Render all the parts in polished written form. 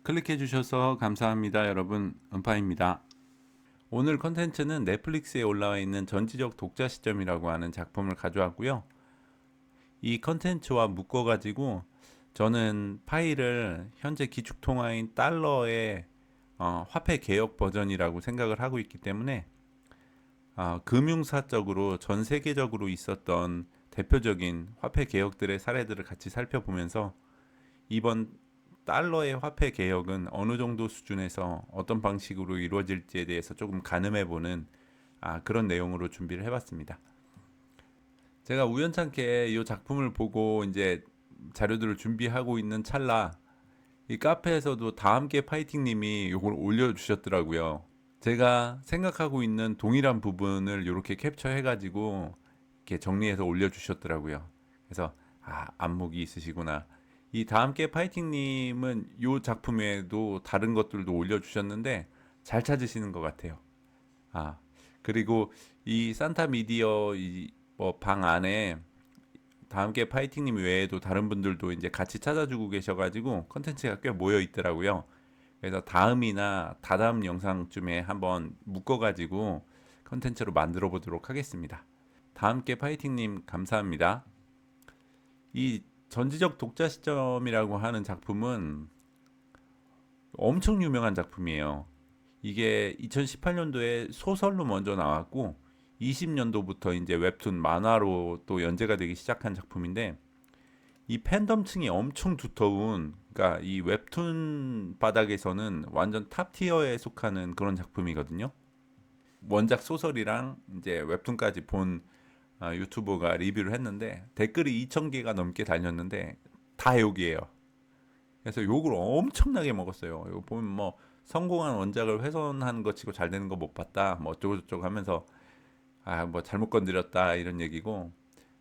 클릭해 주셔서 감사합니다. 여러분, 은파입니다. 오늘 컨텐츠는 넷플릭스에 올라와 있는 전지적 독자 시점이라고 하는 작품을 가져왔고요. 이 컨텐츠와 묶어가지고 저는 파일을 현재 기축통화인 달러의 화폐 개혁 버전이라고 생각을 하고 있기 때문에 금융사적으로 전 세계적으로 있었던 대표적인 화폐 개혁들의 사례들을 같이 살펴보면서 이번 달러의 화폐 개혁은 어느 정도 수준에서 어떤 방식으로 이루어질지에 대해서 조금 가늠해보는 그런 내용으로 준비를 해봤습니다. 제가 우연찮게 이 작품을 보고 이제 자료들을 준비하고 있는 찰나 이 카페에서도 다 함께 파이팅님이 이걸 올려주셨더라고요. 제가 생각하고 있는 동일한 부분을 이렇게 캡처해가지고 이렇게 정리해서 올려주셨더라고요. 그래서 안목이 있으시구나. 이 다함께 파이팅님은 이 작품 외에도 다른 것들도 올려주셨는데 잘 찾으시는 것 같아요. 아 그리고 이 산타 미디어 방 안에 다함께 파이팅님 외에도 다른 분들도 이제 같이 찾아주고 계셔가지고 컨텐츠가 꽤 모여 있더라고요. 그래서 다음이나 다다음 영상쯤에 한번 묶어가지고 컨텐츠로 만들어 보도록 하겠습니다. 다함께 파이팅님 감사합니다. 이 전지적 독자 시점이라고 하는 작품은 엄청 유명한 작품이에요. 이게 2018년도에 소설로 먼저 나왔고 20년도부터 이제 웹툰 만화로 또 연재가 되기 시작한 작품인데 이 팬덤층이 엄청 두터운, 그러니까 이 웹툰 바닥에서는 완전 탑 티어에 속하는 그런 작품이거든요. 원작 소설이랑 이제 웹툰까지 본 유튜버가 리뷰를 했는데 댓글이 2,000개가 넘게 달렸는데 다 욕이에요. 그래서 욕을 엄청나게 먹었어요. 이거 보면 뭐 성공한 원작을 훼손한 것 치고 잘 되는 거 못 봤다. 뭐 어쩌고저쩌고 하면서 뭐 잘못 건드렸다 이런 얘기고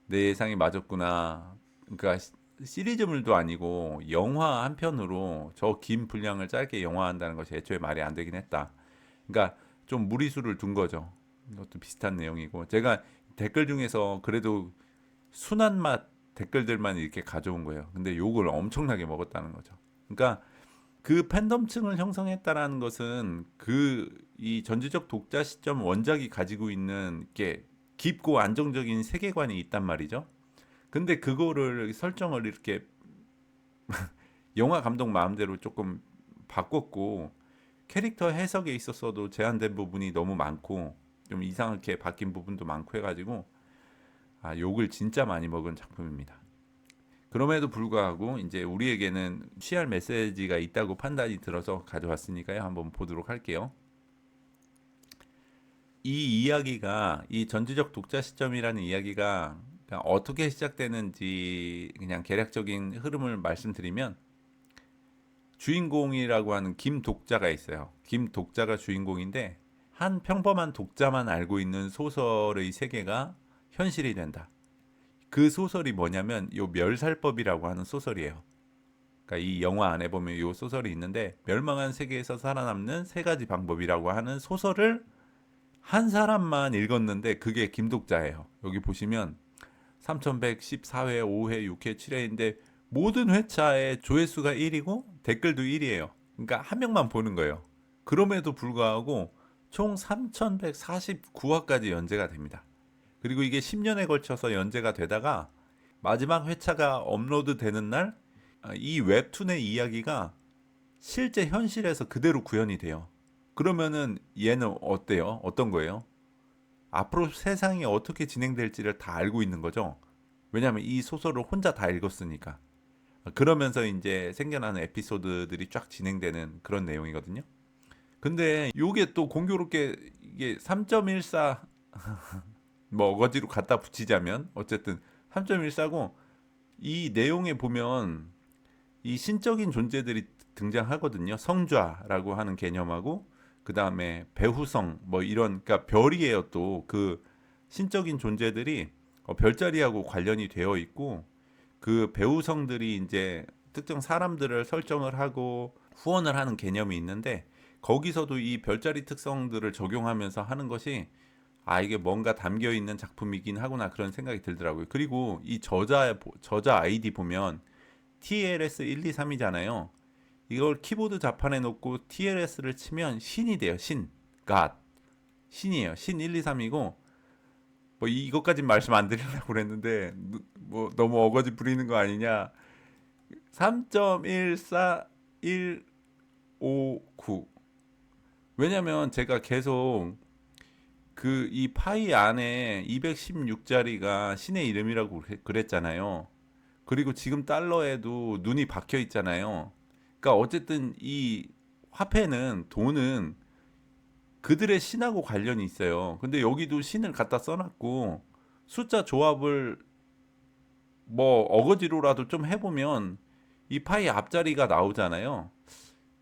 내 예상이 맞았구나. 그러니까 시리즈물도 아니고 영화 한 편으로 저 긴 분량을 짧게 영화한다는 것이 애초에 말이 안 되긴 했다. 그러니까 좀 무리수를 둔 거죠. 이것도 비슷한 내용이고 제가 댓글 중에서 그래도 순한 맛 댓글들만 이렇게 가져온 거예요. 근데 욕을 엄청나게 먹었다는 거죠. 그러니까 그 팬덤층을 형성했다라는 것은 그 이 전지적 독자 시점 원작이 가지고 있는 게 깊고 안정적인 세계관이 있단 말이죠. 근데 그거를 설정을 이렇게 영화 감독 마음대로 조금 바꿨고 캐릭터 해석에 있어서도 제한된 부분이 너무 많고 좀 이상하게 바뀐 부분도 많고 해가지고 욕을 진짜 많이 먹은 작품입니다. 그럼에도 불구하고 이제 우리에게는 취할 메시지가 있다고 판단이 들어서 가져왔으니까요. 한번 보도록 할게요. 이 이야기가 이 전지적 독자 시점이라는 이야기가 어떻게 시작되는지 그냥 개략적인 흐름을 말씀드리면 주인공이라고 하는 김 독자가 있어요. 김 독자가 주인공인데 한 평범한 독자만 알고 있는 소설의 세계가 현실이 된다. 그 소설이 뭐냐면 요 멸살법이라고 하는 소설이에요. 그러니까 이 영화 안에 보면 요 소설이 있는데 멸망한 세계에서 살아남는 세 가지 방법이라고 하는 소설을 한 사람만 읽었는데 그게 김독자예요. 여기 보시면 3114회, 5회, 6회, 7회인데 모든 회차의 조회수가 1이고 댓글도 1이에요. 그러니까 한 명만 보는 거예요. 그럼에도 불구하고 총 3149화까지 연재가 됩니다. 그리고 이게 10년에 걸쳐서 연재가 되다가 마지막 회차가 업로드 되는 날 이 웹툰의 이야기가 실제 현실에서 그대로 구현이 돼요. 그러면은 얘는 어때요? 어떤 거예요? 앞으로 세상이 어떻게 진행될지를 다 알고 있는 거죠. 왜냐하면 이 소설을 혼자 다 읽었으니까. 그러면서 이제 생겨나는 에피소드들이 쫙 진행되는 그런 내용이거든요. 근데 요게 또 공교롭게 이게 3.14 뭐 어거지로 갖다 붙이자면 어쨌든 3.14고 이 내용에 보면 이 신적인 존재들이 등장하거든요. 성좌라고 하는 개념하고 그 다음에 배후성 뭐 이런 그러니까 별이에요. 또 그 신적인 존재들이 별자리하고 관련이 되어 있고 그 배후성들이 이제 특정 사람들을 설정을 하고 후원을 하는 개념이 있는데 거기서도 이 별자리 특성들을 적용하면서 하는 것이 이게 뭔가 담겨 있는 작품이긴 하구나 그런 생각이 들더라고요. 그리고 이 저자 아이디 보면 TLS 123이잖아요. 이걸 키보드 자판에 놓고 TLS를 치면 신이 돼요. 신, God, 신이에요. 신 1, 2, 3이고 뭐 이것까진 말씀 안 드리려고 그랬는데 뭐 너무 어거지 부리는 거 아니냐. 3.14159. 왜냐면 제가 계속 그 이 파이 안에 216자리가 신의 이름이라고 그랬잖아요. 그리고 지금 달러에도 눈이 박혀 있잖아요. 그러니까 어쨌든 이 화폐는 돈은 그들의 신하고 관련이 있어요. 근데 여기도 신을 갖다 써놨고 숫자 조합을 뭐 어거지로라도 좀 해보면 이 파이 앞자리가 나오잖아요.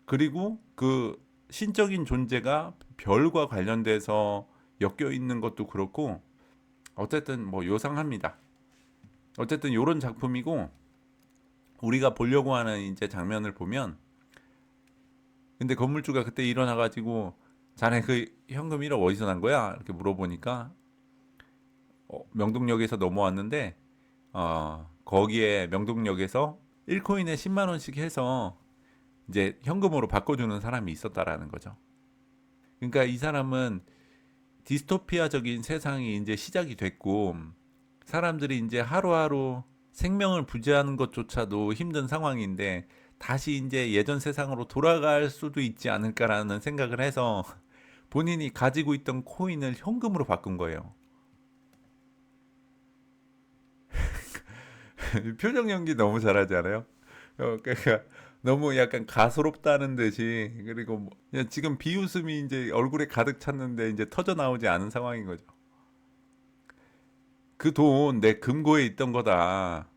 그리고 그 신적인 존재가 별과 관련돼서 엮여 있는 것도 그렇고 어쨌든 뭐 요상합니다. 어쨌든 요런 작품이고 우리가 보려고 하는 이제 장면을 보면 근데 건물주가 그때 일어나가지고 자네 그 현금 1억 어디서 난 거야? 이렇게 물어보니까 명동역에서 넘어왔는데 거기에 명동역에서 1코인에 10만 원씩 해서 이제 현금으로 바꿔주는 사람이 있었다라는 거죠. 그러니까 이 사람은 디스토피아적인 세상이 이제 시작이 됐고 사람들이 이제 하루하루 생명을 부지하는 것조차도 힘든 상황인데 다시 이제 예전 세상으로 돌아갈 수도 있지 않을까라는 생각을 해서 본인이 가지고 있던 코인을 현금으로 바꾼 거예요. 표정 연기 너무 잘하지 않아요? 그러니까 너무 약간 가소롭다는 듯이 그리고 뭐 그냥 지금 비웃음이 이제 얼굴에 가득 찼는데 이제 터져 나오지 않은 상황인 거죠. 그 돈 내 금고에 있던 거다.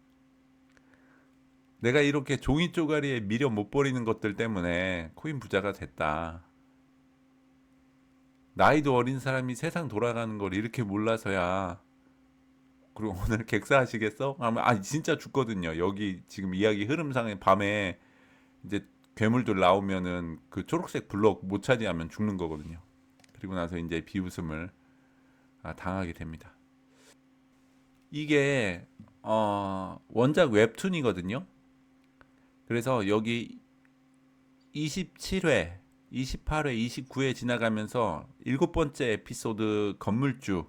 내가 이렇게 종이 쪼가리에 미련 못 버리는 것들 때문에 코인 부자가 됐다. 나이도 어린 사람이 세상 돌아가는 걸 이렇게 몰라서야. 그리고 오늘 객사하시겠어? 하면 진짜 죽거든요. 여기 지금 이야기 흐름상에 밤에 이제 괴물들 나오면은 그 초록색 블럭 못 차지하면 죽는 거거든요. 그리고 나서 이제 비웃음을 당하게 됩니다. 이게 원작 웹툰이거든요. 그래서 여기 27회, 28회, 29회 지나가면서 일곱 번째 에피소드 건물주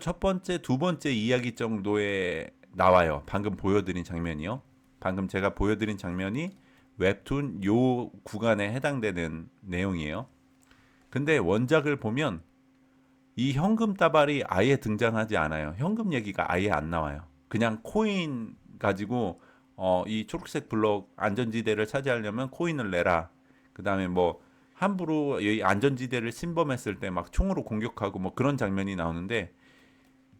첫 번째, 두 번째 이야기 정도에 나와요. 방금 보여드린 장면이요. 방금 제가 보여드린 장면이 웹툰 요 구간에 해당되는 내용이에요. 근데 원작을 보면 이 현금 따발이 아예 등장하지 않아요. 현금 얘기가 아예 안 나와요. 그냥 코인 가지고 이 초록색 블록 안전지대를 차지하려면 코인을 내라. 그 다음에 뭐 함부로 이 안전지대를 침범했을 때 막 총으로 공격하고 뭐 그런 장면이 나오는데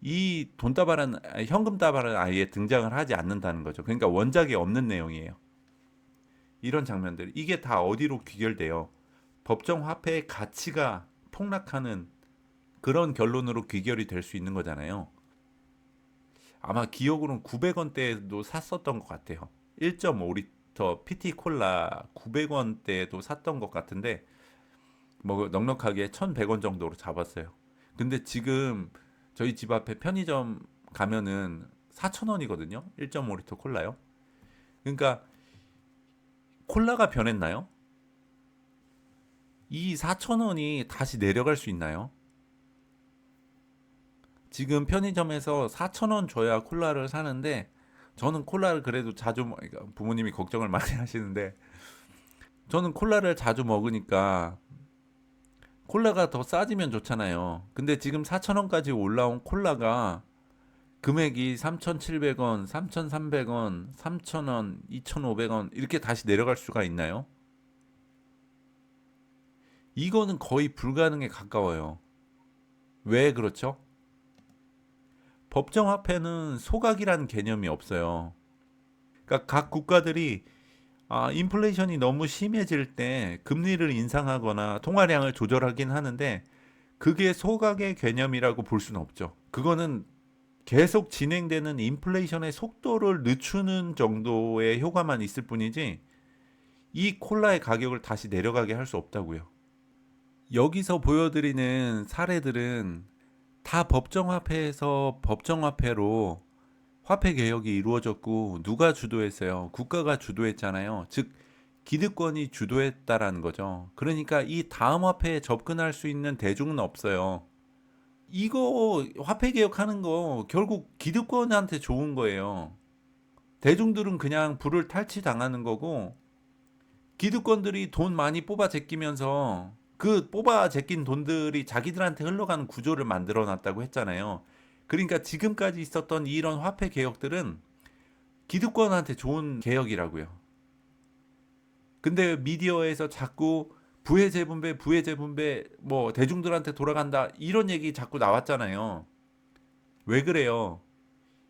이 돈 따발은 현금 따발은 아예 등장을 하지 않는다는 거죠. 그러니까 원작에 없는 내용이에요. 이런 장면들 이게 다 어디로 귀결돼요? 법정 화폐의 가치가 폭락하는 그런 결론으로 귀결이 될 수 있는 거잖아요. 아마 기억으로는 900원대에도 샀었던 것 같아요. 1.5리터 PT 콜라 900원대에도 샀던 것 같은데 뭐 넉넉하게 1,100원 정도로 잡았어요. 근데 지금 저희 집 앞에 편의점 가면은 4,000원이거든요. 1.5리터 콜라요. 그러니까 콜라가 변했나요? 이 4,000원이 다시 내려갈 수 있나요? 지금 편의점에서 4,000원 줘야 콜라를 사는데 저는 콜라를 그래도 자주 그러니까 부모님이 걱정을 많이 하시는데 저는 콜라를 자주 먹으니까 콜라가 더 싸지면 좋잖아요. 근데 지금 4,000원까지 올라온 콜라가 금액이 3,700원, 3,300원, 3,000원, 2,500원 이렇게 다시 내려갈 수가 있나요? 이거는 거의 불가능에 가까워요. 왜 그렇죠? 법정화폐는 소각이라는 개념이 없어요. 그러니까 각 국가들이 인플레이션이 너무 심해질 때 금리를 인상하거나 통화량을 조절하긴 하는데 그게 소각의 개념이라고 볼 수는 없죠. 그거는 계속 진행되는 인플레이션의 속도를 늦추는 정도의 효과만 있을 뿐이지 이 콜라의 가격을 다시 내려가게 할 수 없다고요. 여기서 보여드리는 사례들은 다 법정화폐에서 법정화폐로 화폐 개혁이 이루어졌고 누가 주도했어요? 국가가 주도했잖아요. 즉 기득권이 주도했다라는 거죠. 그러니까 이 다음 화폐에 접근할 수 있는 대중은 없어요. 이거 화폐 개혁하는 거 결국 기득권한테 좋은 거예요. 대중들은 그냥 불을 탈취당하는 거고 기득권들이 돈 많이 뽑아 제끼면서 그 뽑아 제낀 돈들이 자기들한테 흘러가는 구조를 만들어 놨다고 했잖아요. 그러니까 지금까지 있었던 이런 화폐 개혁들은 기득권한테 좋은 개혁이라고요. 근데 미디어에서 자꾸 부의 재분배 뭐 대중들한테 돌아간다 이런 얘기 자꾸 나왔잖아요. 왜 그래요?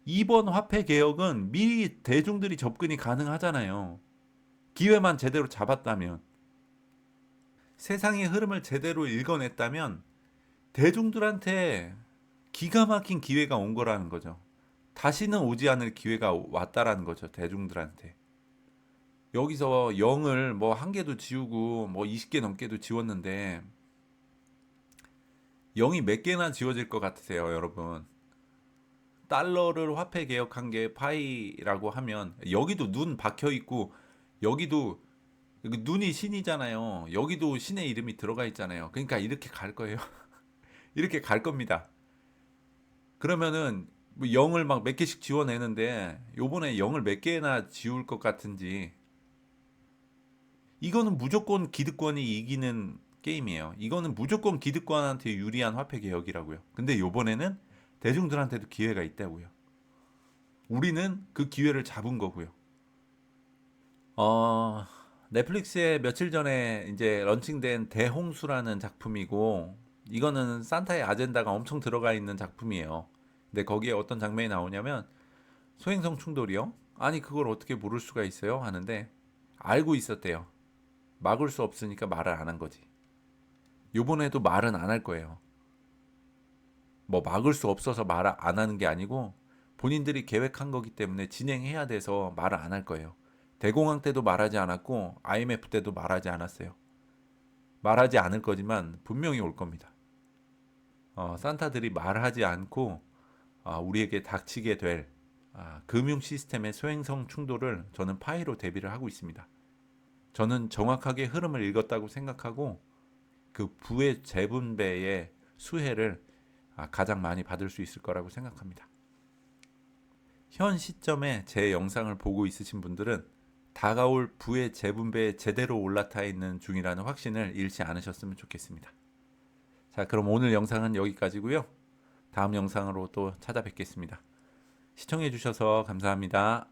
이번 화폐 개혁은 미리 대중들이 접근이 가능하잖아요. 기회만 제대로 잡았다면, 세상의 흐름을 제대로 읽어냈다면 대중들한테 기가 막힌 기회가 온 거라는 거죠. 다시는 오지 않을 기회가 왔다라는 거죠. 대중들한테. 여기서 0을 뭐 한 개도 지우고 뭐 20개 넘게도 지웠는데 0이 몇 개나 지워질 것 같으세요, 여러분? 달러를 화폐 개혁한 게 파이라고 하면 여기도 눈 박혀 있고 여기도 여기 눈이 신이잖아요. 여기도 신의 이름이 들어가 있잖아요. 그러니까 이렇게 갈 거예요. 이렇게 갈 겁니다. 그러면은 뭐 0을 막 몇 개씩 지워내는데 요번에 0을 몇 개나 지울 것 같은지 이거는 무조건 기득권이 이기는 게임이에요. 이거는 무조건 기득권한테 유리한 화폐 개혁이라고요. 근데 요번에는 대중들한테도 기회가 있다고요. 우리는 그 기회를 잡은 거고요. 어, 넷플릭스에 며칠 전에 이제 런칭된 대홍수라는 작품이고 이거는 산타의 아젠다가 엄청 들어가 있는 작품이에요. 근데 거기에 어떤 장면이 나오냐면 소행성 충돌이요? 아니 그걸 어떻게 모를 수가 있어요? 하는데 알고 있었대요. 막을 수 없으니까 말을 안 한 거지. 요번에도 말은 안 할 거예요. 뭐 막을 수 없어서 말 안 하는 게 아니고 본인들이 계획한 거기 때문에 진행해야 돼서 말을 안 할 거예요. 대공황 때도 말하지 않았고 IMF 때도 말하지 않았어요. 말하지 않을 거지만 분명히 올 겁니다. 산타들이 말하지 않고 우리에게 닥치게 될 금융 시스템의 소행성 충돌을 저는 파이로 대비를 하고 있습니다. 저는 정확하게 흐름을 읽었다고 생각하고 그 부의 재분배의 수혜를 가장 많이 받을 수 있을 거라고 생각합니다. 현 시점에 제 영상을 보고 있으신 분들은 다가올 부의 재분배에 제대로 올라타 있는 중이라는 확신을 잃지 않으셨으면 좋겠습니다. 자, 그럼 오늘 영상은 여기까지고요. 다음 영상으로 또 찾아뵙겠습니다. 시청해 주셔서 감사합니다.